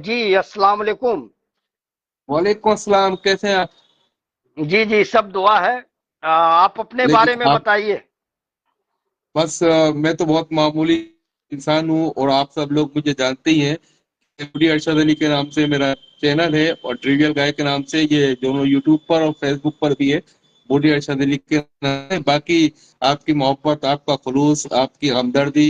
जी, अस्सलाम वालेकुम। वालेकुम अस्सलाम। कैसे हैं आप? जी जी, सब दुआ है। आप अपने लेकिन बारे में आप बताइए। बस मैं तो बहुत मामूली इंसान हूँ और आप सब लोग मुझे जानते ही हैं। बूढ़ी अरशद अली के नाम से मेरा चैनल है और ट्रिवियल गाय के नाम से ये दोनों यूट्यूब पर और फेसबुक पर भी है। बूढ़ी अरशद अली के नाम है। बाकी आपकी मोहब्बत, आपका खुलूस, आपकी हमदर्दी,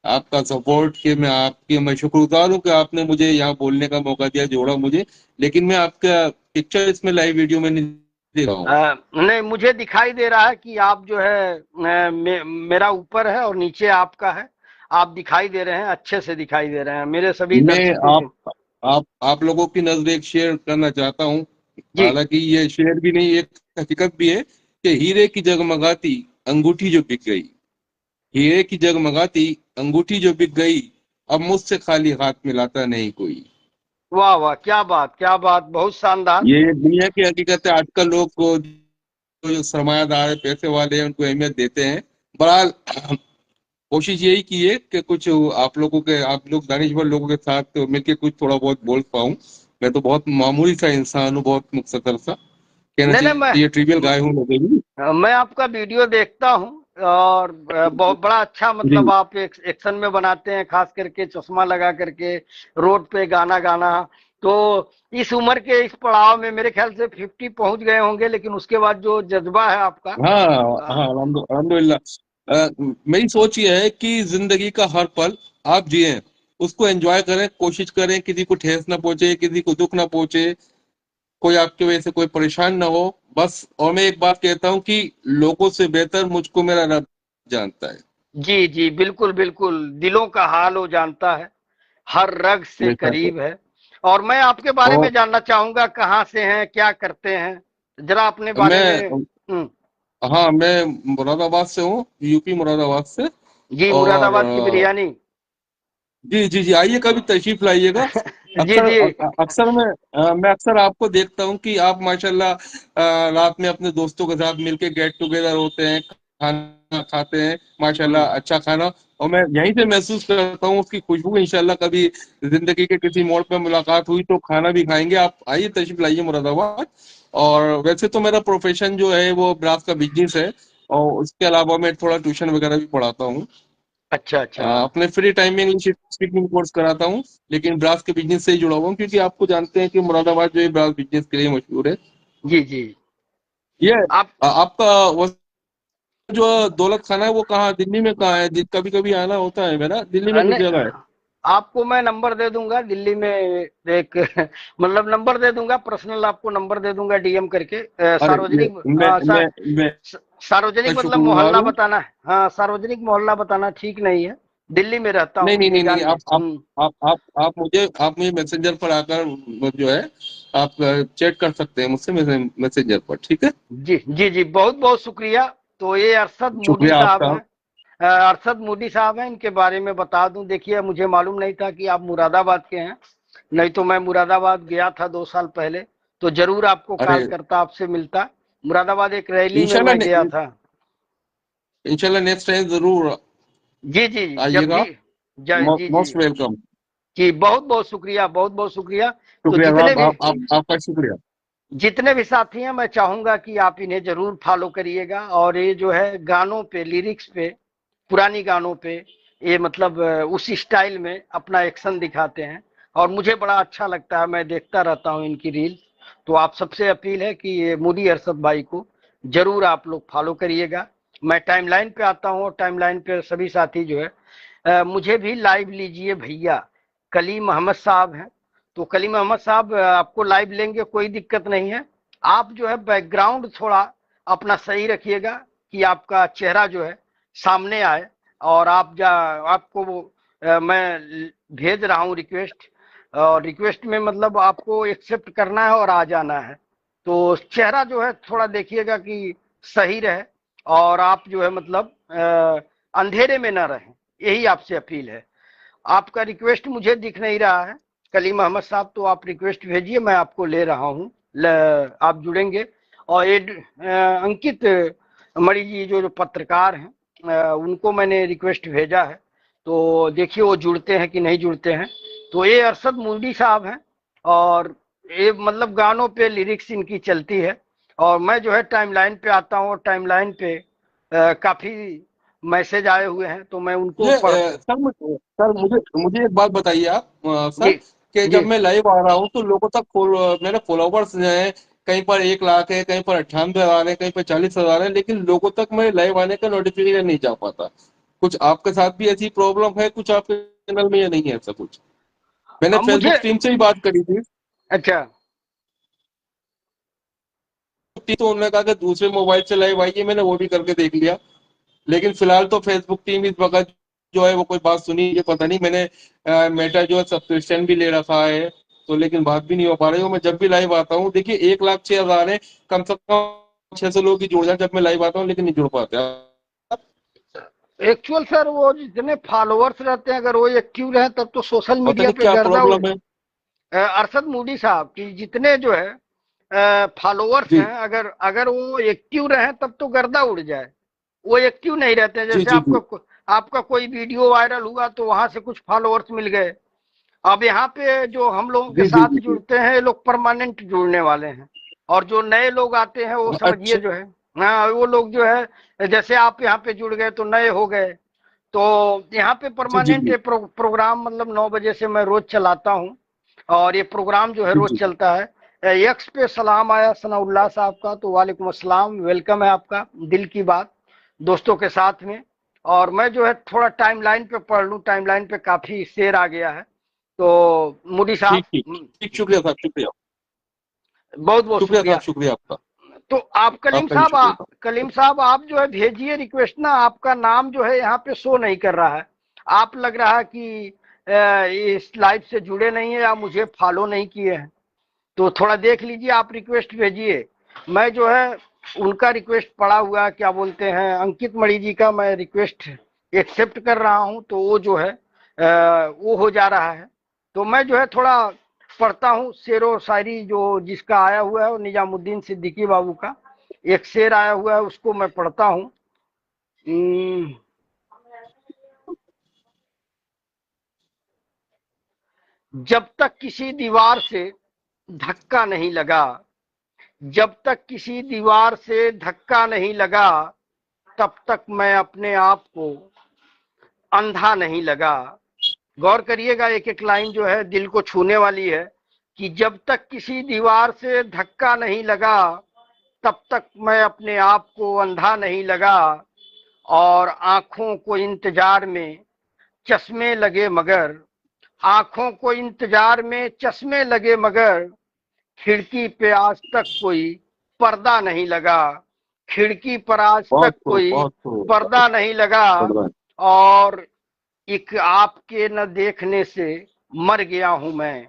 आपका सपोर्ट के मैं शुक्रगुजार हूँ कि आपने मुझे यहाँ बोलने का मौका दिया, जोड़ा मुझे। लेकिन मैं आपका पिक्चर इसमें लाइव वीडियो में नहीं दे रहा हूँ। नहीं, मुझे दिखाई दे रहा है कि आप जो है मेरा ऊपर है और नीचे आपका है। आप दिखाई दे रहे हैं, अच्छे से दिखाई दे रहे हैं मेरे सभी मैं दर्शकों को। आप लोगों की नजर एक शेयर करना चाहता हूँ। जी। हालांकि ये शेयर भी नहीं, एक हकीकत भी है कि हीरे की जगमगाती अंगूठी जो बिक गई, हीरे की जगमगाती अंगूठी जो बिक गई, अब मुझसे खाली हाथ मिलाता नहीं कोई। वाह वाह, क्या बात, क्या बात, बहुत शानदार। ये दुनिया की हकीकत है। आजकल लोग को जो सरमायादार है, पैसे वाले हैं, उनको अहमियत देते हैं। बहरहाल कोशिश यही की है कि कुछ आप लोग दानिशवर लोगों के साथ मिलकर कुछ थोड़ा बहुत बोल पाऊं। मैं तो बहुत मामूली सा इंसान हूँ, बहुत मुख्तसर सा कहना नहीं नहीं, चाहिए, ट्रिवियल गाय हूँ लगे भी। मैं आपका वीडियो देखता हूँ और बहुत बड़ा अच्छा, जी। मतलब आप एक एक्शन में बनाते हैं, खास करके चश्मा लगा करके रोड पे गाना गाना। तो इस उम्र के इस पड़ाव में मेरे ख्याल से 50 पहुंच गए होंगे, लेकिन उसके बाद जो जज्बा है आपका। हाँ अ, हाँ, अल्हम्दुलिल्लाह। मेरी सोच ये है कि जिंदगी का हर पल आप जिए, उसको एंजॉय करें, कोशिश करें किसी को ठेस ना पहुंचे, किसी को दुख ना पहुंचे, कोई आपकी वजह से कोई परेशान ना हो। बस। और मैं एक बात कहता हूँ कि लोगों से बेहतर मुझको मेरा रब जानता है। जी जी, बिल्कुल बिल्कुल, दिलों का हाल वो जानता है, हर रग से बेशक। करीब है। और मैं आपके बारे और में जानना चाहूंगा, कहाँ से हैं, क्या करते हैं, जरा अपने बारे में। मैं हाँ, मैं मुरादाबाद से हूँ, यूपी मुरादाबाद से। जी, और मुरादाबाद की बिरयानी। जी जी जी, आइए, कभी तशरीफ लाइएगा। जी अक्सर जी। अक्सर मैं अक्सर आपको देखता हूँ कि आप माशाल्लाह रात में अपने दोस्तों के साथ मिलके गेट टुगेदर होते हैं, खाना खाते हैं, माशाल्लाह हम्म। अच्छा खाना। और मैं यहीं से महसूस करता हूँ उसकी खुशबू। इंशाल्लाह कभी जिंदगी के किसी मोड़ पर मुलाकात हुई तो खाना भी खाएंगे। आप आइए, तशरीफ लाइए मुरादाबाद। और वैसे तो मेरा प्रोफेशन जो है वो ब्रास का बिजनेस है, और उसके अलावा मैं थोड़ा ट्यूशन वगैरह भी पढ़ाता हूँ। अच्छा अच्छा। अपने फ्री टाइम में इंग्लिश स्पीकिंग कोर्स कराता हूँ, लेकिन ब्रास के बिजनेस से ही जुड़ा हुआ हूँ, क्योंकि आपको जानते हैं कि मुरादाबाद जो है ब्रास बिजनेस के लिए मशहूर है। जी जी। ये आप आपका वो जो दौलत खाना है वो कहाँ, दिल्ली में कहाँ है? कभी कभी आना होता है मेरा, दिल्ली में किस नहीं, जगह है? आपको मैं नंबर दे दूंगा दिल्ली में। एक मतलब नंबर दे दूंगा, पर्सनल आपको नंबर दे दूंगा डीएम करके। अरे सार्वजनिक, मैं मैं मैं सार्वजनिक मतलब शुक्रगुजार मोहल्ला हूँ। बताना है। हाँ, सार्वजनिक मोहल्ला बताना ठीक नहीं है। दिल्ली में रहता नहीं हूँ, नहीं ये नहीं नहीं, जान ले। आप मुझे मैसेंजर पर आकर जो है आप चैट कर सकते हैं मुझसे मैसेंजर पर, ठीक है? जी जी जी, बहुत बहुत शुक्रिया। तो ये अरशद मोदी शुक्रिया साहब आपका। हैं। अरशद मोदी साहब हैं, इनके बारे में बता दूं। देखिए, मुझे मालूम नहीं था कि आप मुरादाबाद के हैं, नहीं तो मैं मुरादाबाद गया था 2 साल पहले, तो जरूर आपको कॉल अरे करता, आपसे मिलता। मुरादाबाद एक रैली में इंशाल्लाह मैं गया था। इंशाल्लाह नेक्स्ट टाइम जरूर जी जी जी, जब आइएगा। भी। जी जी। Most welcome. जी, बहुत बहुत शुक्रिया, बहुत बहुत शुक्रिया। तो शुक्रिया जितने साहब, भी आपका शुक्रिया। जितने भी साथी हैं, मैं चाहूंगा कि आप इन्हें जरूर फॉलो करिएगा। और ये जो है गानों पे, लिरिक्स पे, पुरानी गानों पे, ये मतलब उस स्टाइल में अपना एक्शन दिखाते हैं। और मुझे बड़ा अच्छा लगता है, मैं देखता रहता हूँ इनकी रील। तो आप सबसे अपील है कि ये मोदी अरशद भाई को जरूर आप लोग फॉलो करिएगा। मैं टाइमलाइन पे आता हूँ और टाइमलाइन पे सभी साथी जो है मुझे भी लाइव लीजिए भैया। कलीम अहमद साहब हैं, तो कलीम अहमद साहब आपको लाइव लेंगे, कोई दिक्कत नहीं है। आप जो है बैकग्राउंड थोड़ा अपना सही रखिएगा, कि आपका चेहरा जो है सामने आए। और आपको वो मैं भेज रहा हूँ रिक्वेस्ट। और रिक्वेस्ट में मतलब आपको एक्सेप्ट करना है और आ जाना है। तो चेहरा जो है थोड़ा देखिएगा कि सही रहे, और आप जो है मतलब अंधेरे में ना रहें, यही आपसे अपील है। आपका रिक्वेस्ट मुझे दिख नहीं रहा है कलीम अहमद साहब, तो आप रिक्वेस्ट भेजिए, मैं आपको ले रहा हूँ। आप जुड़ेंगे। और ये अंकित मणि जी जो जो पत्रकार हैं, उनको मैंने रिक्वेस्ट भेजा है। तो देखिए वो जुड़ते हैं कि नहीं जुड़ते हैं। तो ये अरशद मूडी साहब हैं, और ये मतलब गानों पे लिरिक्स इनकी चलती है। और मैं जो है टाइमलाइन पे आता हूँ, और टाइमलाइन पे काफी मैसेज आए हुए हैं, तो मैं उनको ये पढ़। सर मुझे मुझे एक बात बताइए आप, सर, जी कि जी। जब मैं लाइव आ रहा हूँ तो लोगों तक मेरे फॉलोवर्स जो है, कहीं पर 1 लाख है, कहीं पर 98,000 है, कहीं पर 40,000 है, लेकिन लोगों तक मेरे लाइव आने का नोटिफिकेशन नहीं जा पाता। कुछ आपके साथ भी ऐसी प्रॉब्लम है कुछ आपके चैनल में, या नहीं है ऐसा कुछ? मैंने अब मुझे, फेसबुक टीम से ही बात करी थी, अच्छा, तो उन्होंने कहा कि दूसरे मोबाइल से लाइव आइए, मैंने वो भी करके देख लिया। लेकिन फिलहाल तो फेसबुक टीम इस वक्त जो है वो कोई बात सुनी ये पता नहीं। मैंने मेटा जो है सब्सक्रिप्शन भी ले रखा है, तो लेकिन बात भी नहीं हो पा रही हो। मैं जब भी लाइव आता हूँ, देखिए 1,06,000 है, कम से कम 600 लोग ही जुड़ जाए जब मैं लाइव आता हूँ, लेकिन नहीं जुड़ पाते। एक्चुअल सर वो जितने फॉलोअर्स रहते हैं, अगर वो एक्टिव रहे तब तो सोशल पता मीडिया नहीं पे क्या गर्दा उड़। प्रॉब्लम है। अरशद मूडी साहब की जितने जो है फॉलोअर्स जी हैं, अगर अगर वो एक्टिव रहे तब तो गर्दा उड़ जाए। वो एक्टिव नहीं रहते हैं। जी जैसे जी जी। आपका कोई वीडियो वायरल हुआ तो वहां से कुछ फॉलोअर्स मिल गए। अब यहाँ पे जो हम लोगों के जी जी साथ जी जी। जुड़ते हैं, ये लोग परमानेंट जुड़ने वाले हैं। और जो नए लोग आते हैं वो समझिए अच्छा। जो है, हाँ, वो लोग जो है जैसे आप यहाँ पे जुड़ गए तो नए हो गए। तो यहाँ पे जी जी परमानेंट जी ये प्रोग्राम मतलब 9 बजे से मैं रोज चलाता हूँ, और ये प्रोग्राम जो है जी रोज जी। चलता है। यक्स पे सलाम आया सनाउल्लाह साहब का, तो वालेकुम अस्सलाम, वेलकम है आपका। दिल की बात दोस्तों के साथ में। और मैं जो है थोड़ा टाइमलाइन पे पढ़ लूँ, टाइमलाइन पे काफी शेयर आ गया है। तो मोदी साहब, ठीक ठीक ठीक, शुक्रिया साहब, शुक्रिया। बहुत बहुत शुक्रिया साहब, शुक्रिया। शुक्रिया आपका। तो आप आपका भी शुक्रिया। कलीम साहब आप जो है भेजिए रिक्वेस्ट ना। आपका नाम जो है यहाँ पे शो नहीं कर रहा है। आप लग रहा है कि इस लाइव से जुड़े नहीं है या मुझे फॉलो नहीं किए हैं। तो थोड़ा देख लीजिए, आप रिक्वेस्ट भेजिए। मैं जो है उनका रिक्वेस्ट पड़ा हुआ है, क्या बोलते हैं, अंकित मणि जी का मैं रिक्वेस्ट एक्सेप्ट कर रहा हूं, तो वो जो है वो हो जा रहा है। तो मैं जो है थोड़ा पढ़ता हूँ शेरो शायरी, जो जिसका आया हुआ है वो निजामुद्दीन सिद्दीकी बाबू का एक शेर आया हुआ है, उसको मैं पढ़ता हूँ। जब तक किसी दीवार से धक्का नहीं लगा, जब तक किसी दीवार से धक्का नहीं लगा, तब तक मैं अपने आप को अंधा नहीं लगा। गौर करिएगा, एक एक लाइन जो है दिल को छूने वाली है कि जब तक किसी दीवार से धक्का नहीं लगा, तब तक मैं अपने आप को अंधा नहीं लगा। और आंखों को इंतजार में चश्मे लगे मगर, आंखों को इंतजार में चश्मे लगे मगर, खिड़की पे आज तक कोई पर्दा नहीं लगा, खिड़की पर आज बहुत तक खूब, कोई बहुत खूब। पर्दा नहीं लगा। और एक आपके न देखने से मर गया हूं मैं,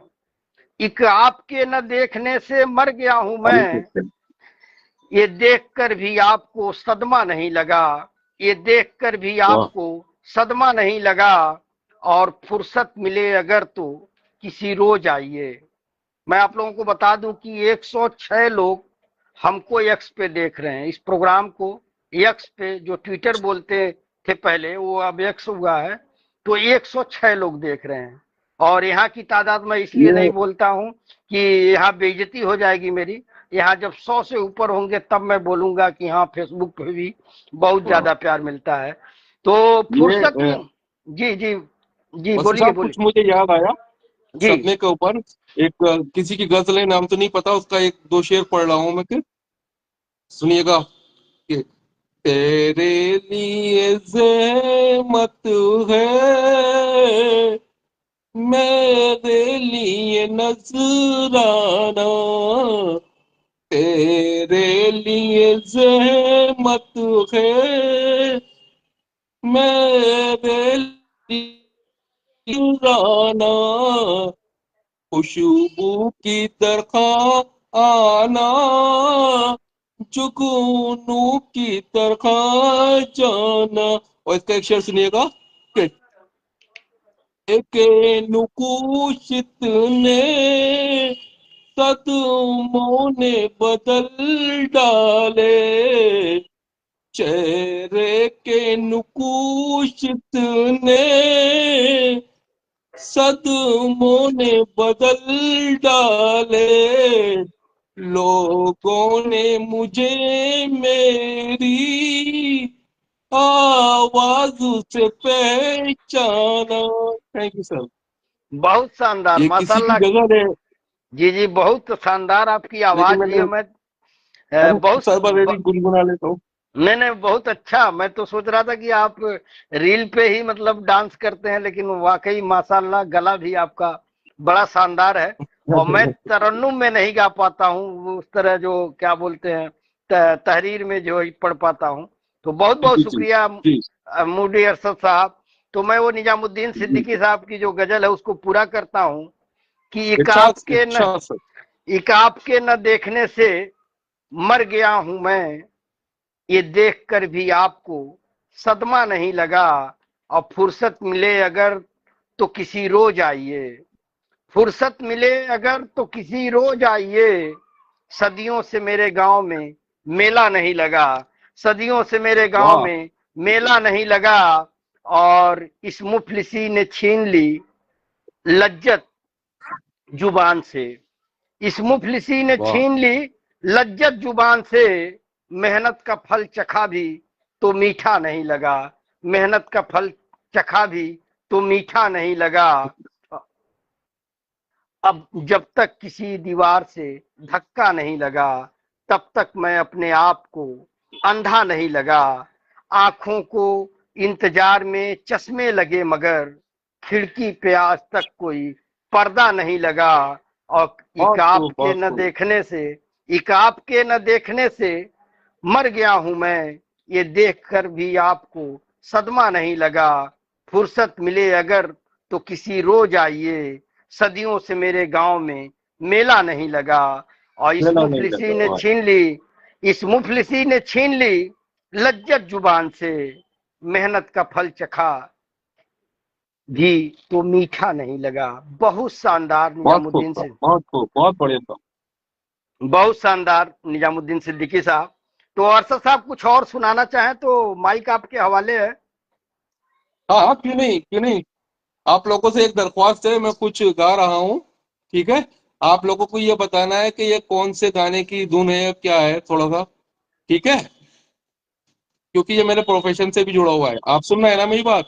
एक आपके न देखने से मर गया हूं मैं, ये देखकर भी आपको सदमा नहीं लगा, ये देखकर भी वाह। आपको सदमा नहीं लगा। और फुर्सत मिले अगर तो किसी रोज आइए। मैं आप लोगों को बता दूं कि 106 लोग हमको यक्स पे देख रहे हैं, इस प्रोग्राम को यक्स पे, जो ट्विटर बोलते थे पहले वो अब यक्स हुआ है। तो 106 लोग देख रहे हैं। और यहाँ की तादाद मैं इसलिए नहीं ये बोलता हूँ कि यहाँ बेइज्जती हो जाएगी मेरी। यहाँ जब 100 से ऊपर होंगे तब मैं बोलूंगा कि हाँ फेसबुक पे भी बहुत ज्यादा प्यार मिलता है। तो ये फुर्सत में, जी जी जी, वसीम बोलिए साहब, बोलिए। कुछ मुझे याद आया जी सदमे के ऊपर। एक किसी की गजल है, नाम तो नहीं पता उसका, एक दो शेर पढ़ रहा हूं मैं कि सुनिएगा कि तेरे लिए ज़हमत है, मेरे लिए नजराना, तेरे लिए ज़हमत है, मेरे लिए नजराना, खुशबू की तरह आना, जुगनू की तरह जाना। और इसका एक शेर सुनिएगा कि नुकुशित ने कदमों ने बदल डाले, चेहरे के नुकुशित ने सदमों ने बदल डाले, लोगों ने मुझे मेरी आवाज से पहचाना। Thank you sir. बहुत शानदार, ये किसी की माशाल्लाह। गजल है, जी जी, बहुत शानदार आपकी लेकिन आवाज जी। मैंने मैं अरे बहुत सर बस ऐसे ही गुनगुना लेता हूँ। नहीं नहीं, बहुत अच्छा। मैं तो सोच रहा था कि आप रील पे ही मतलब डांस करते हैं, लेकिन वाकई माशाल्लाह गला भी आपका बड़ा शानदार है। और मैं तरन्नुम में नहीं गा पाता हूँ, वो उस तरह जो क्या बोलते हैं तहरीर में जो ही पढ़ पाता हूँ। तो बहुत बहुत जी जी शुक्रिया जी मूडी अरशद साहब। तो मैं वो निजामुद्दीन जी। सिद्दीकी साहब की जो गजल है उसको पूरा करता हूँ कि इरशाद इरशाद सर। इकाब के न देखने से मर गया हूं मैं, ये देखकर भी आपको सदमा नहीं लगा। और फुर्सत मिले अगर तो किसी रोज आइए, फुर्सत मिले अगर तो किसी रोज आइए, सदियों से मेरे गांव में मेला नहीं लगा, सदियों से मेरे गांव वाह। में मेला नहीं लगा। और इस मुफलिसी ने छीन ली लज्जत जुबान से, इस मुफलिसी ने वाह। छीन ली लज्जत जुबान से, मेहनत का फल चखा भी तो मीठा नहीं लगा, मेहनत का फल चखा भी तो मीठा नहीं लगा। अब जब तक किसी दीवार से धक्का नहीं लगा, तब तक मैं अपने आप को अंधा नहीं लगा। आंखों को इंतजार में चश्मे लगे मगर खिड़की पे आज तक कोई पर्दा नहीं लगा। और बहुत इकाब खूब के बहुत न खूब। देखने से, इकाब के न देखने से मर गया हूं मैं, ये देखकर भी आपको सदमा नहीं लगा। फुर्सत मिले अगर तो किसी रोज आइए, सदियों से मेरे गांव में मेला नहीं लगा। और इस मेला नहीं मुफलिसी लगा, ने वाह। छीन ली, इस मुफलिसी ने छीन ली लज्जत जुबान से, मेहनत का फल चखा भी तो मीठा नहीं लगा। बहुत शानदार बहुत खूब निजामुद्दीन था, से, बहुत खूब, बहुत बढ़िया था। बहुत शानदार निजामुद्दीन सिद्दीकी साहब। तो अरशद साहब कुछ और सुनाना चाहें तो माइक आपके हवाले है। हाँ हाँ, क्यों नहीं, क्यों नहीं। आप लोगों से एक दरख्वास्त है, मैं कुछ गा रहा हूँ, ठीक है। आप लोगों को ये बताना है कि ये कौन से गाने की धुन है, क्या है, थोड़ा सा, ठीक है, क्योंकि ये मेरे प्रोफेशन से भी जुड़ा हुआ है। आप सुन रहे हैं ना मेरी बात?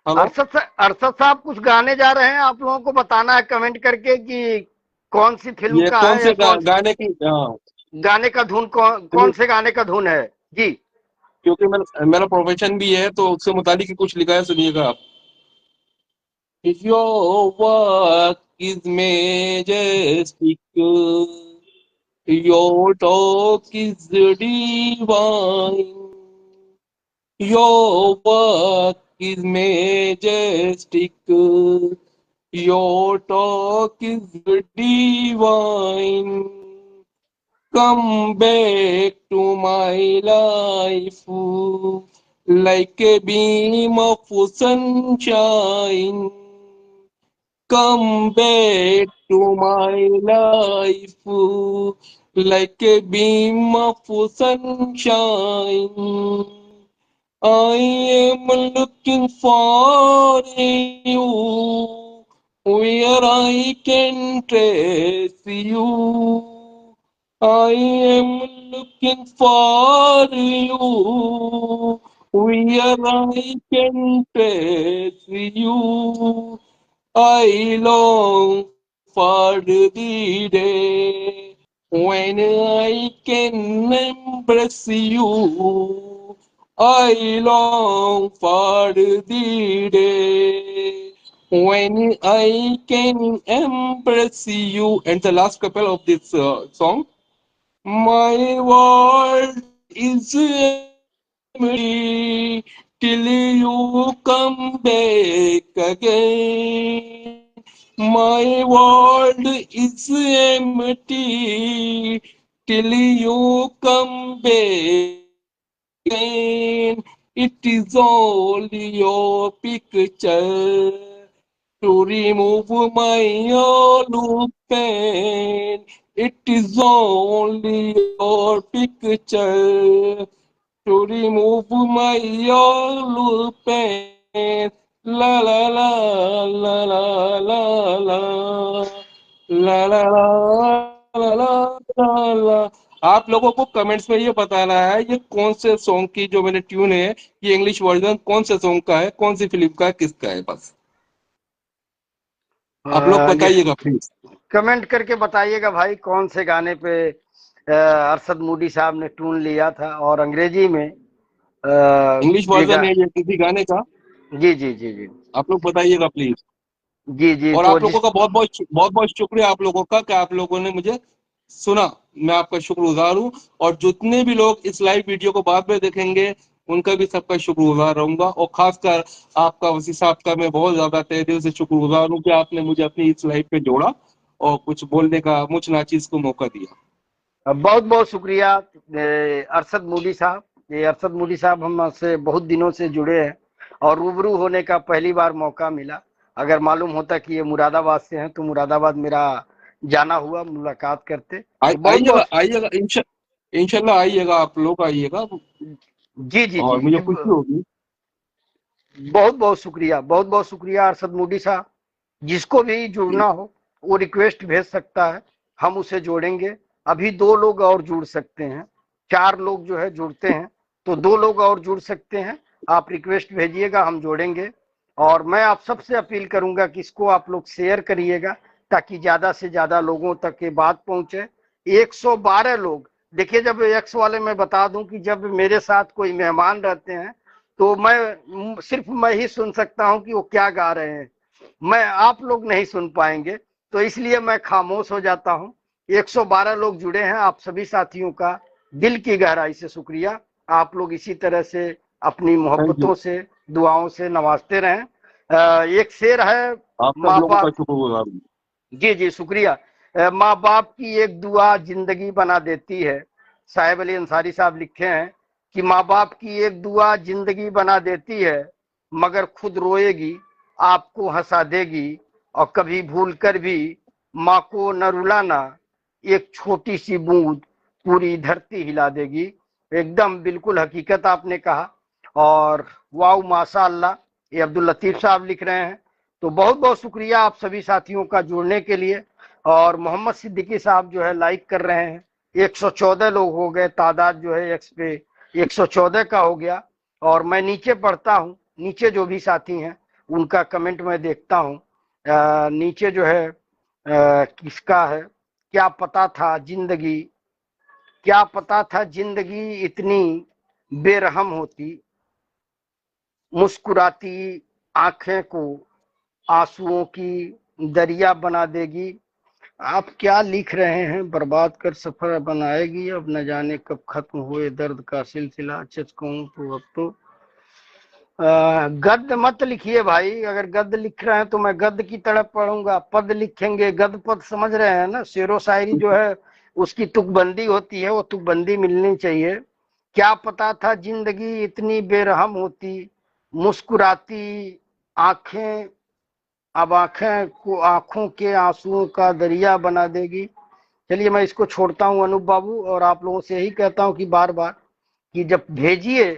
हेलो। अरशद साहब कुछ गाने जा रहे हैं, आप लोगों को बताना है कमेंट करके कि कौन सी फिल्म ये का कौन है या से गाने की, हाँ। गाने का धुन कौन क्योंकि से गाने का धुन है जी। क्योंकि मेरा मेरा प्रोफेशन भी है, तो उससे मुतालिक ही कुछ लिखा है, सुनिएगा आप। Your work is majestic, your talk is divine. Your work is majestic, your talk is divine. Come back to my life like a beam of sunshine. Come back to my life like a beam of sunshine. I am looking for you where I can trace you. I am looking for you where I can trace you. I long for the day when I can embrace you. I long for the day when I can embrace you. And the last couple of this song. My world is empty till you come back again. My world is empty till you come back again. It is only your picture to remove my all pain. It is only your picture to remove my all pain. ला ला ला ला ला ला ला ला ला ला ला ला ला। आप लोगों को comments में ये बताना है ये कौन से सॉन्ग की जो मैंने ट्यून है, ये इंग्लिश वर्जन कौन से सॉन्ग का है, कौन सी फिल्म का है, किसका है, बस आप लोग ये बताइएगा प्लीज। कमेंट करके बताइएगा भाई कौन से गाने पे अरशद मूडी साहब ने ट्यून लिया था और अंग्रेजी में इंग्लिश ये वर्जन है ये किसी गाने का, जी जी जी जी आप लोग बताइएगा प्लीज। जी जी। और तो आप लोगों जिस का बहुत बहुत शुक्रिया आप लोगों का कि आप लोगों ने मुझे सुना। मैं आपका शुक्रगुजार हूँ। और जितने भी लोग इस लाइव वीडियो को बाद में देखेंगे उनका भी सबका शुक्रगुजार रहूंगा। और खासकर आपका वसी साहब का मैं बहुत ज्यादा तहे दिल से शुक्रगुजार हूँ कि आपने मुझे अपनी इस लाइव पे जोड़ा और कुछ बोलने का मुझ नाचीज को मौका दिया। बहुत बहुत शुक्रिया अरशद मूडी साहब। ये अरशद मूडी साहब हमसे बहुत दिनों से जुड़े हैं और रूबरू होने का पहली बार मौका मिला। अगर मालूम होता कि ये मुरादाबाद से हैं तो मुरादाबाद मेरा जाना हुआ, मुलाकात करते। तो बहुत आइएगा बहुत आइएगा इंशाल्लाह आइएगा, आप लोग आइएगा जी जी और जी मुझे जी। खुशी होगी। बहुत बहुत शुक्रिया, बहुत बहुत शुक्रिया अरशद मूडी साहब। जिसको भी जुड़ना हो वो रिक्वेस्ट भेज सकता है, हम उसे जोड़ेंगे। अभी 2 लोग और जुड़ सकते हैं, 4 लोग जो है जुड़ते हैं तो 2 लोग और जुड़ सकते हैं। आप रिक्वेस्ट भेजिएगा, हम जोड़ेंगे। और मैं आप सबसे अपील करूंगा कि इसको आप लोग शेयर करिएगा ताकि ज्यादा से ज्यादा लोगों तक ये बात पहुंचे। 112 लोग देखिए, जब एक्स वाले में बता दूं कि जब मेरे साथ कोई मेहमान रहते हैं तो मैं सिर्फ मैं ही सुन सकता हूं कि वो क्या गा रहे हैं, मैं आप लोग नहीं सुन पाएंगे। तो इसलिए मैं खामोश हो जाता हूं। 112 लोग जुड़े हैं, आप सभी साथियों का दिल की गहराई से शुक्रिया। आप लोग इसी तरह से अपनी थैंक यू। मोहब्बतों से, दुआओं से नवाजते रहें। एक शेर है, आप सब माँ लोगों का बाप शुक्रगुजार हूँ। जी जी शुक्रिया। माँ बाप की एक दुआ जिंदगी बना देती है। साहेब अली अंसारी साहब लिखे हैं कि माँ बाप की एक दुआ जिंदगी बना देती है, मगर खुद रोएगी, आपको हंसा देगी। और कभी भूल कर भी माँ को न रुलाना, एक छोटी सी बूंद पूरी धरती हिला देगी। एकदम बिल्कुल हकीकत आपने कहा। और वाह माशाअल्लाह, ये अब्दुल लतीफ साहब लिख रहे हैं। तो बहुत बहुत शुक्रिया आप सभी साथियों का जुड़ने के लिए। और मोहम्मद सिद्दीकी साहब जो है लाइक कर रहे हैं। 114 लोग हो गए, तादाद जो है एक्स पे 114 का हो गया। और मैं नीचे पढ़ता हूँ, नीचे जो भी साथी हैं उनका कमेंट मैं देखता हूँ। नीचे जो है किसका है, क्या पता था जिंदगी, क्या पता था जिंदगी इतनी बेरहम होती, मुस्कुराती आंखें को आंसुओं की दरिया बना देगी। आप क्या लिख रहे हैं, बर्बाद कर सफर बनाएगी, अब न जाने कब खत्म हुए दर्द का सिलसिला, सच कहूं तो अब तो गद्य मत लिखिए भाई। अगर गद्य लिख रहे हैं तो मैं गद्य की तरह पढ़ूंगा, पद लिखेंगे, गद्य पद समझ रहे हैं ना। शेरो शायरी जो है उसकी तुकबंदी होती है, वो तुकबंदी मिलनी चाहिए। क्या पता था जिंदगी इतनी बेरहम होती, मुस्कुराती आंखें अब आंखें को आंखों के आंसुओं का दरिया बना देगी। चलिए मैं इसको छोड़ता हूं अनूप बाबू, और आप लोगों से यही कहता हूं कि बार बार कि जब भेजिए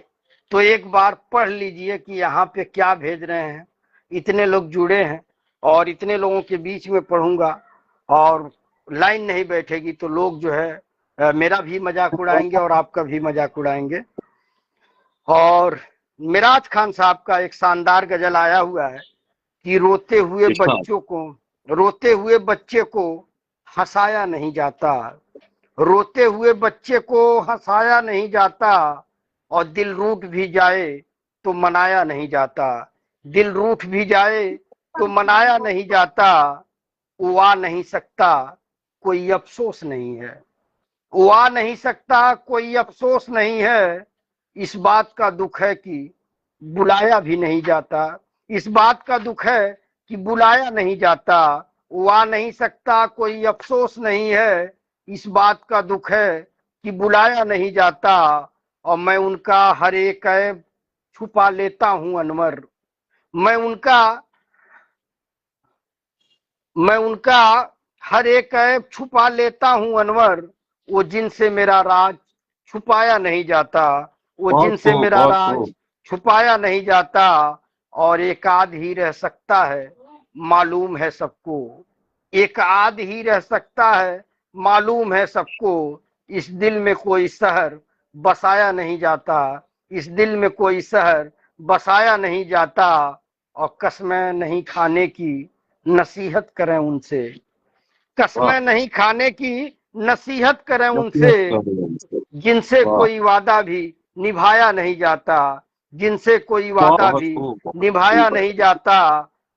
तो एक बार पढ़ लीजिए कि यहाँ पे क्या भेज रहे हैं। इतने लोग जुड़े हैं और इतने लोगों के बीच में पढ़ूंगा और लाइन नहीं बैठेगी तो लोग जो है मेरा भी मजाक उड़ाएंगे और आपका भी मजाक उड़ाएंगे। और मिराज खान साहब का एक शानदार गजल आया हुआ है कि इरशाद। रोते हुए बच्चे को हंसाया नहीं जाता, रोते हुए बच्चे को हंसाया नहीं जाता, और दिल रूठ भी जाए तो मनाया नहीं जाता, दिल रूठ भी जाए तो मनाया नहीं जाता, वो आ नहीं सकता कोई अफसोस नहीं है, वो आ नहीं सकता कोई अफसोस नहीं है। इस बात का दुख है कि बुलाया भी नहीं जाता, इस बात का दुख है कि बुलाया नहीं जाता, वो आ नहीं सकता कोई अफसोस नहीं है। इस बात का दुख है कि बुलाया नहीं जाता, और मैं उनका हर एक ऐब छुपा लेता हूं अनवर। मैं उनका मैं उनका हर एक ऐब छुपा लेता हूं अनवर, वो जिनसे मेरा राज छुपाया नहीं जाता, वो बहुत जिनसे खूब मेरा बहुत राज खूब। छुपाया नहीं जाता। और एक आध ही रह सकता है, मालूम है सबको। एक आध ही रह सकता है, मालूम है सबको। इस दिल में कोई शहर बसाया नहीं जाता, इस दिल में कोई शहर बसाया नहीं जाता। और कसमें नहीं खाने की नसीहत करें उनसे, कसमें नहीं खाने की नसीहत करें उनसे, जिनसे कोई वादा भी निभाया नहीं जाता, जिनसे कोई वादा भी निभाया नहीं जाता।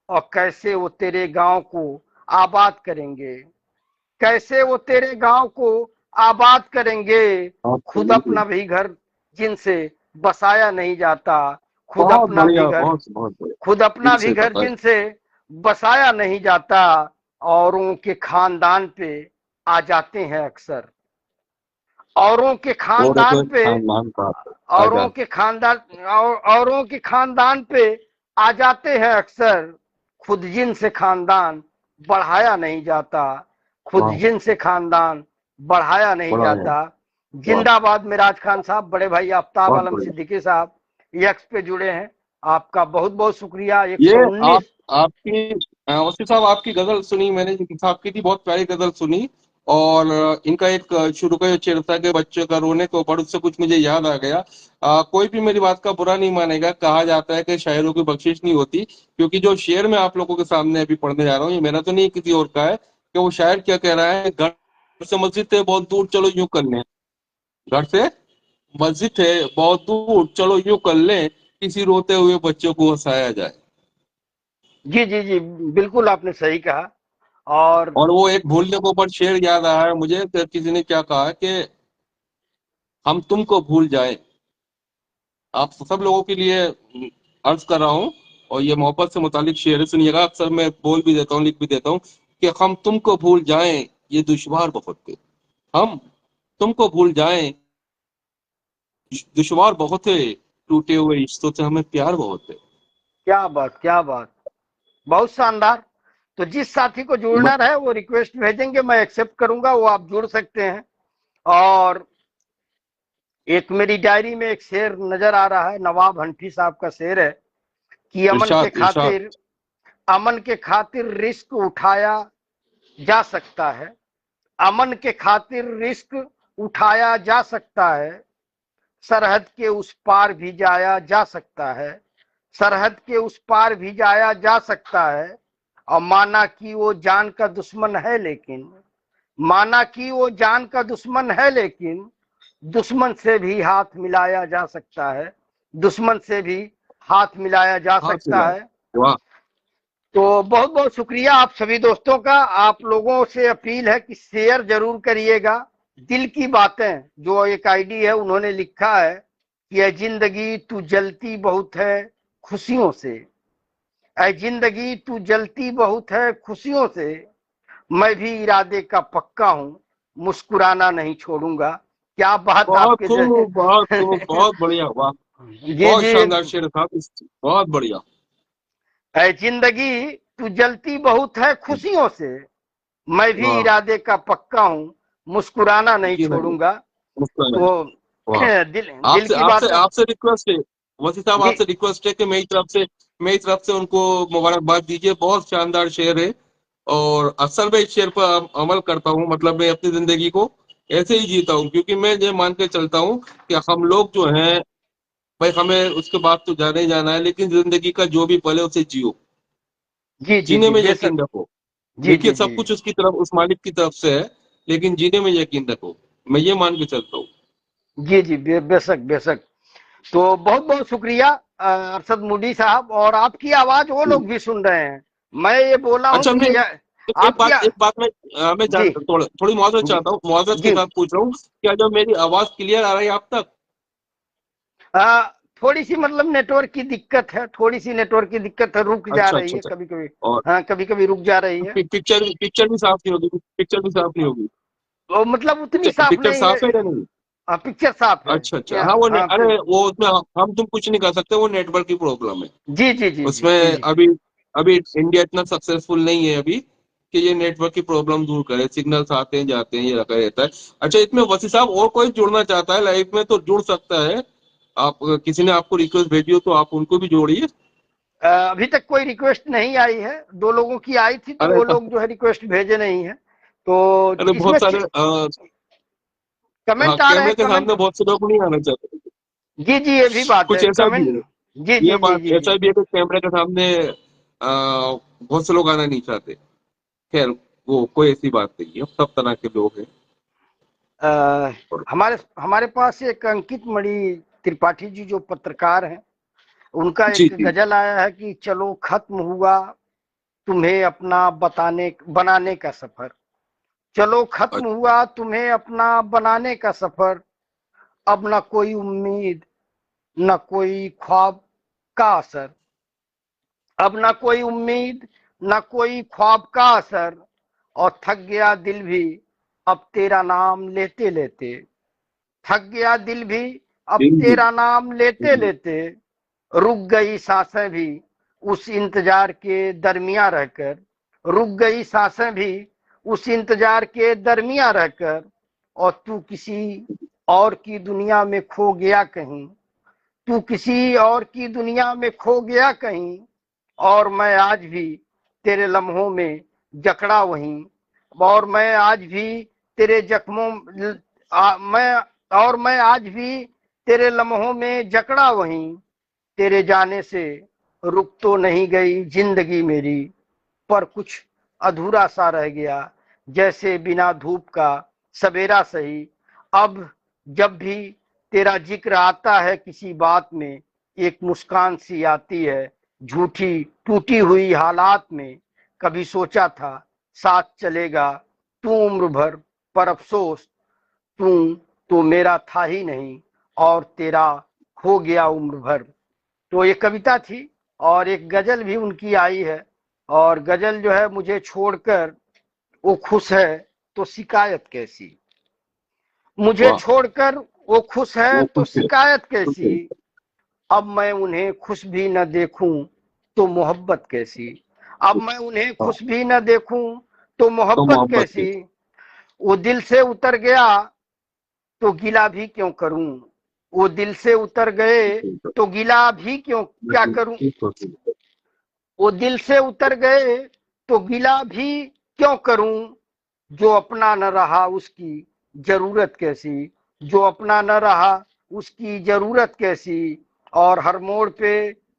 और कैसे वो तेरे गांव को आबाद करेंगे, कैसे वो तेरे गांव को आबाद करेंगे। खुद अपना भी घर जिनसे बसाया नहीं जाता, खुद अपना भी घर, खुद अपना भी घर जिनसे बसाया नहीं जाता। औरों के खानदान पे आ जाते हैं अक्सर, औरों के खानदान पे, औरों के खानदान, औरों के खानदान पे आ जाते हैं अक्सर। खुद जिनसे खानदान बढ़ाया नहीं जाता, खुद जिनसे खानदान बढ़ाया नहीं जाता। जिंदाबाद मिराज खान साहब, बड़े भाई आफ्ताब आलम सिद्दीकी साहब यक्स पे जुड़े हैं, आपका बहुत बहुत शुक्रिया। 119 आपकी वसीम साहब, आपकी गजल सुनी मैंने, साहब की थी, बहुत प्यारी गजल सुनी। और इनका एक शुरू का चिरता के बच्चे का रोने को पढ़, उससे कुछ मुझे याद आ गया। कोई भी मेरी बात का बुरा नहीं मानेगा, कहा जाता है कि शायरों की बख्शिश नहीं होती, क्योंकि जो शेर मैं आप लोगों के सामने अभी पढ़ने जा रहा हूँ, ये मेरा तो नहीं, किसी और का है। कि वो शायर क्या कह रहा है, घर से मस्जिद है बहुत दूर, चलो यूं कर लें, घर से मस्जिद है बहुत दूर, चलो यूं कर लें, किसी रोते हुए बच्चों को हंसाया जाए। जी जी जी, बिल्कुल आपने सही कहा। और वो एक भूलने को ऊपर शेर याद आया है मुझे, किसी ने क्या कहा कि हम तुमको भूल जाए। आप सब लोगों के लिए अर्ज कर रहा हूँ, और ये मोहब्बत से मुतालिक शेर सुनिएगा। अक्सर मैं बोल भी देता हूँ, लिख भी देता हूँ कि हम तुमको भूल जाएं ये दुश्वार बहुत है, हम तुमको भूल जाएं दुश्वार बहुत है, टूटे हुए रिश्तों से हमें प्यार बहुत है। क्या बात, क्या बात, बहुत शानदार। तो जिस साथी को जुड़ना रहे वो रिक्वेस्ट भेजेंगे, मैं एक्सेप्ट करूंगा, वो आप जुड़ सकते हैं। और एक मेरी डायरी में एक शेर नजर आ रहा है, नवाब हंफी साहब का शेर है कि अमन के खातिर रिस्क उठाया जा सकता है, अमन के खातिर रिस्क उठाया जा सकता है। सरहद के उस पार भी जाया जा सकता है, सरहद के उस पार भी जाया जा सकता है। और माना कि वो जान का दुश्मन है, लेकिन माना कि वो जान का दुश्मन है, लेकिन दुश्मन से भी हाथ मिलाया जा सकता है, दुश्मन से भी हाथ मिलाया जा सकता है। तो बहुत बहुत शुक्रिया आप सभी दोस्तों का। आप लोगों से अपील है कि शेयर जरूर करिएगा। दिल की बातें, जो एक आईडी है, उन्होंने लिखा है कि ऐ जिंदगी तू जलती बहुत है खुशियों से, ऐ जिंदगी तू जलती बहुत है खुशियों से। मैं भी इरादे का पक्का हूँ, मुस्कुराना नहीं छोड़ूंगा। क्या बात, आपके जैसे बहुत बढ़िया, वाह, बहुत शानदार शेर था, बहुत बढ़िया। ऐ जिंदगी तू जलती बहुत है खुशियों से, मैं भी इरादे का पक्का हूँ, मुस्कुराना नहीं छोड़ूंगा। तो दिल की बात, आपसे रिक्वेस्ट है वसी साहब, आपसे रिक्वेस्ट है कि मेरी तरफ से उनको मुबारकबाद दीजिए। बहुत शानदार शेर है, और अक्सर मैं इस शेर पर अमल करता हूँ। मतलब मैं अपनी जिंदगी को ऐसे ही जीता हूँ, क्योंकि मैं ये मान के चलता हूँ कि हम लोग जो हैं भाई, हमें उसके बाद तो जाना ही जाना है, लेकिन जिंदगी का जो भी पल है उसे जियो, जीने में यकीन रखो। देखिए, सब कुछ उसकी तरफ, उस मालिक की तरफ से है, लेकिन जीने में यकीन रखो। मैं ये मान के चलता हूँ। जी जी, बेशक बेशक। तो बहुत बहुत शुक्रिया अरशद मुडी साहब, और आपकी आवाज वो लोग भी सुन रहे हैं। मैं ये बोला हूँ अच्छा, कि एक बात मैं थोड़ी मुआवजत चाहता हूँ, मुआवजत के साथ पूछ रहा हूँ, क्या जो मेरी आवाज क्लियर आ रही है आप तक? थोड़ी सी मतलब नेटवर्क की दिक्कत है, थोड़ी सी नेटवर्क की दिक्कत है, रुक जा रही है कभी कभी। हाँ, कभी कभी रुक जा रही है। पिक्चर भी साफ नहीं होगी, पिक्चर भी साफ नहीं होगी, तो मतलब उतनी साफ पिक्चर नहीं साफ है है। या नहीं? पिक्चर साफ है। अच्छा, हाँ, अरे वो उसमें हम तुम कुछ नहीं कर सकते, वो नेटवर्क की प्रॉब्लम है। जी जी जी उसमें जी, अभी इंडिया इतना सक्सेसफुल नहीं है अभी कि ये नेटवर्क की प्रॉब्लम दूर करे। सिग्नल्स आते हैं जाते हैं, ये लगा रहता है। अच्छा, इसमें वसी साहब और कोई जुड़ना चाहता है लाइव में तो जुड़ सकता है। आप किसी ने आपको रिक्वेस्ट भेजी हो तो आप उनको भी जोड़िए। अभी तक कोई रिक्वेस्ट नहीं आई है, 2 लोगों की आई थी तो अरे वो लोग जो है रिक्वेस्ट भेजे नहीं है। तो अरे इसमें बहुत सारे हाँ, कमेंट आ रहे हैं, कैमरे के कमेंट। सामने बहुत से लोग नहीं आना चाहते। जी जी, ये भी बात कुछ है, ऐसा भी कमेंट। है, जी ये जी जी बात जी ऐसा जी। भी है कि कैमरे के सामने बहुत से लोग आना नहीं चाहते। खैर, वो कोई ऐसी बात नहीं है, सब तरह के लोग हैं। अ, और हमारे हमारे पास एक अंकित मणि त्रिपाठी जी जो पत्रकार हैं, उनका जी एक जी। गजल आया है कि चलो खत्म हुआ तुम्हें अपना बताने बनाने का सफर। चलो खत्म अच्छा। हुआ तुम्हें अपना बनाने का सफर। अब न कोई उम्मीद, न कोई ख्वाब का असर। अब न कोई उम्मीद, न कोई ख्वाब का असर। और थक गया दिल भी अब तेरा नाम लेते लेते। थक गया दिल भी अब जी जी। तेरा नाम लेते लेते। रुक गई सांसें भी उस इंतजार के दरमिया रहकर। रुक गई सांसें भी उस इंतजार के दरमिया रहकर। और तू किसी और की दुनिया में खो गया कहीं। तू किसी और की दुनिया में खो गया कहीं। और मैं आज भी तेरे लम्हों में जकड़ा वहीं। और मैं आज भी तेरे जख्मों मैं और मैं आज भी तेरे लम्हों में जकड़ा वहीं। तेरे जाने से रुक तो नहीं गई जिंदगी मेरी, पर कुछ अधूरा सा रह गया, जैसे बिना धूप का सवेरा सही। अब जब भी तेरा जिक्र आता है किसी बात में, एक मुस्कान सी आती है झूठी टूटी हुई हालात में। कभी सोचा था साथ चलेगा तू उम्र भर, पर अफसोस तू तो मेरा था ही नहीं और तेरा हो गया उम्र भर। तो ये कविता थी, और एक गजल भी उनकी आई है। और गजल जो है, मुझे छोड़कर वो खुश है तो शिकायत कैसी। मुझे वाह। छोड़कर वो खुश है वो तो खुश है, शिकायत खुश कैसी। है। अब मैं उन्हें खुश भी न देखूं तो मोहब्बत कैसी। अब मैं उन्हें हाँ, खुश भी न देखूं तो तो मोहब्बत मोहब्बत के। कैसी। वो दिल से उतर गया तो गिला भी क्यों करूं। वो दिल से उतर गए तो गिला भी क्यों क्या करूं। वो दिल से उतर गए तो गिला भी क्यों करूं। जो अपना न रहा उसकी जरूरत कैसी। जो अपना न रहा उसकी जरूरत कैसी। और हर मोड़ पे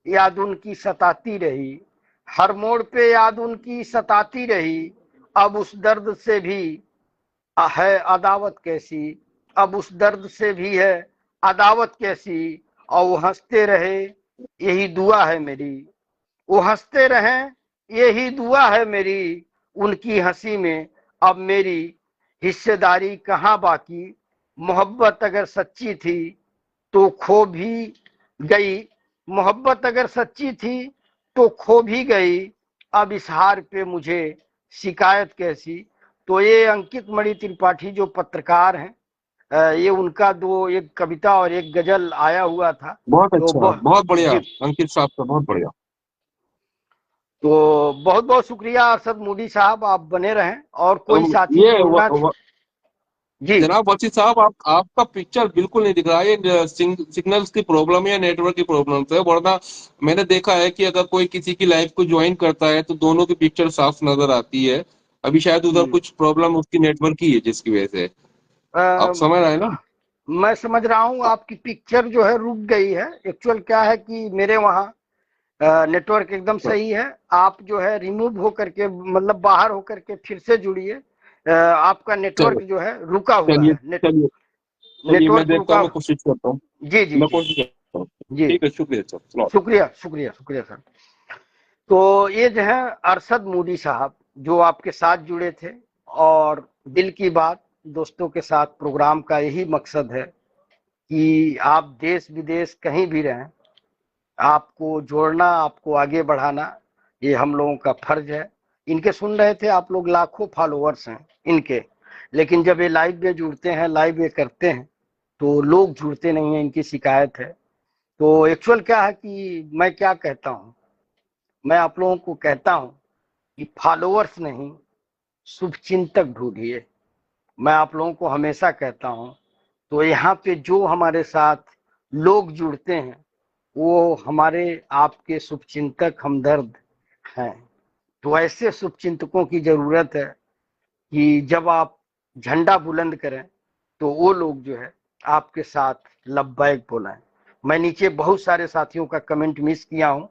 याद उनकी सताती रही। हर मोड़ पे याद उनकी सताती रही। अब उस दर्द से भी है अदावत कैसी। अब उस दर्द से भी है अदावत कैसी। और वो हंसते रहे यही दुआ है मेरी। वो हंसते रहें यही दुआ है मेरी। उनकी हंसी में अब मेरी हिस्सेदारी कहाँ बाकी। मोहब्बत अगर सच्ची थी तो खो भी गई। मोहब्बत अगर सच्ची थी तो खो भी गई। अब इस हार पे मुझे शिकायत कैसी। तो ये अंकित मणि त्रिपाठी जो पत्रकार हैं, ये उनका दो एक कविता और एक गजल आया हुआ था। बहुत तो अच्छा, बहुत बढ़िया। जी, अंकित साहब का बहुत बढ़िया। तो बहुत बहुत शुक्रिया अरशद मूडी साहब, आप बने रहें और कोई साथी ये जुड़ना जी। जनाब वसी साहब, आपका पिक्चर बिल्कुल नहीं दिख रहा है। ये सिग्नल्स की प्रॉब्लम है या नेटवर्क की प्रॉब्लम है, वरना मैंने देखा है कि अगर कोई किसी की लाइव को ज्वाइन करता है तो दोनों की पिक्चर साफ नजर आती है। अभी शायद उधर कुछ प्रॉब्लम उसकी नेटवर्क की है, जिसकी वजह से। आप अ, समझ रहे हैं ना? मैं समझ रहा हूँ आपकी पिक्चर जो है रुक गई है। एक्चुअल क्या है कि मेरे वहाँ नेटवर्क एकदम सही है। आप जो है रिमूव होकर के, मतलब बाहर होकर के फिर से जुड़िए। आपका चलो, नेटवर्क जो है रुका हुआ चलिए है, चलिए। चलिए, मैं नेटवर्क देखता रुका। हूँ, मैं कोशिश करता हूँ। जी जी मैं जी कोशिश करता हूँ। जी। ठीक है, शुक्रिया सर, चलो। शुक्रिया शुक्रिया शुक्रिया सर। तो ये जो है अरशद मूडी साहब जो आपके साथ जुड़े थे, और दिल की बात दोस्तों के साथ प्रोग्राम का यही मकसद है कि आप देश विदेश कहीं भी रहें, आपको जोड़ना, आपको आगे बढ़ाना, ये हम लोगों का फर्ज है। इनके सुन रहे थे आप लोग, लाखों फॉलोअर्स हैं इनके, लेकिन जब ये लाइव में जुड़ते हैं, लाइव ये करते हैं, तो लोग जुड़ते नहीं हैं, इनकी शिकायत है। तो एक्चुअल क्या है कि मैं क्या कहता हूँ, मैं आप लोगों को कहता हूँ कि फॉलोअर्स नहीं, शुभचिंतक ढूंढिए। मैं आप लोगों को हमेशा कहता हूँ। तो यहाँ पे जो हमारे साथ लोग जुड़ते हैं, वो हमारे आपके शुभचिंतक हमदर्द हैं। तो ऐसे शुभचिंतकों की जरूरत है कि जब आप झंडा बुलंद करें तो वो लोग जो है आपके साथ लब्बैक बोलें। मैं नीचे बहुत सारे साथियों का कमेंट मिस किया हूं,